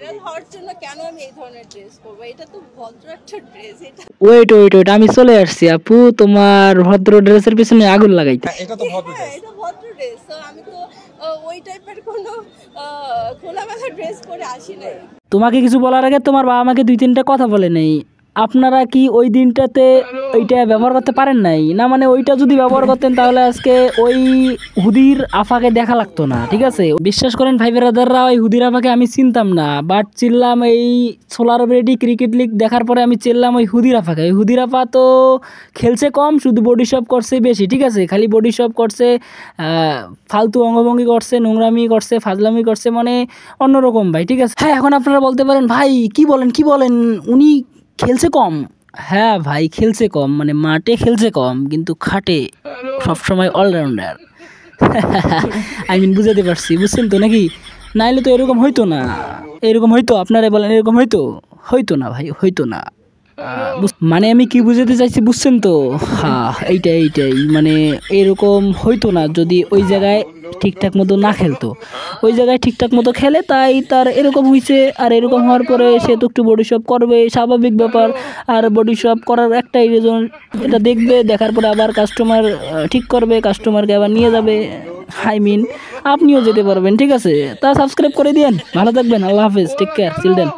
Viral হওয়ার জন্য কেন আমি এই ধরনের ড্রেস পরবো? এটা তো ভদ্র একটা ড্রেস। এটা ওয়েট ওয়েট ওয়েট, আমি চলে আসছি আপু, তোমার ভদ্র ড্রেসের পিছনে আগুন লাগাইতে। এটা তো ভদ্র হ্যাঁ, ড্রেস। এটা ভদ্র ড্রেস। তো আমি তো ওই টাইপের কোনো খোলামেলা ড্রেস পরে আসি নাই। তোমাকে কিছু বলার আগে তোমার বাবা আমাকে 2-3টা কথা বলে নেই। আপনারা কি ওই দিনটাতে ওইটা ব্যবহার করতে পারেন নাই? না মানে ওইটা যদি ব্যবহার করতেন তাহলে আজকে ওই হুদির আফাকে দেখা লাগতো না, ঠিক আছে? বিশ্বাস করেন ভাই ব্রাদাররা, ওই হুদির আফাকে আমি চিনতাম না, বাট চিনলাম এই সোলার রেডি ক্রিকেট লিগ দেখার পরে আমি চিনলাম ওই হুদির আফাকে। ওই হুদির আফা তো খেলছে কম, শুধু বডি শপ করছে বেশি, ঠিক আছে? খালি বডি শপ করছে, ফালতু অঙ্গভঙ্গি করছে, নোংরামি করছে, ফাজলামি করছে, মানে অন্যরকম ভাই, ঠিক আছে? হ্যাঁ, এখন আপনারা বলতে পারেন ভাই কি বলেন উনি খেলছে কম। হ্যাঁ ভাই, খেলছে কম, মানে মাঠে খেলছে কম, কিন্তু খাটে সবসময় অলরাউন্ডার। আই মিন বুঝাতে পারছি, বুঝছেন তো নাকি? নাইলে তো এরকম হইতো না। এরকম হইতো? আপনারা বলেন এরকম হইতো না ভাই, হইতো না। মানে আমি কি বুঝাতে চাইছি বুঝছেন তো? হ্যাঁ, এইটাই মানে এরকম হইতো না যদি ওই জায়গায় ঠিকঠাক মতো না খেলতো। ওই জায়গায় ঠিকঠাক মতো খেলে, তাই তার এরকম হয়েছে। আর এরকম হওয়ার পরে সে তো একটু বডি শপ করবে, স্বাভাবিক ব্যাপার। আর বডি শপ করার একটাই রিজন, এটা দেখবে, দেখার পরে আবার কাস্টমার ঠিক করবে, কাস্টমারকে আবার নিয়ে যাবে। আই মিন আপনিও যেতে পারবেন, ঠিক আছে? তা সাবস্ক্রাইব করে দিয়েন। ভালো থাকবেন, আল্লাহ হাফেজ, টেক কেয়ার, চিলড্রেন।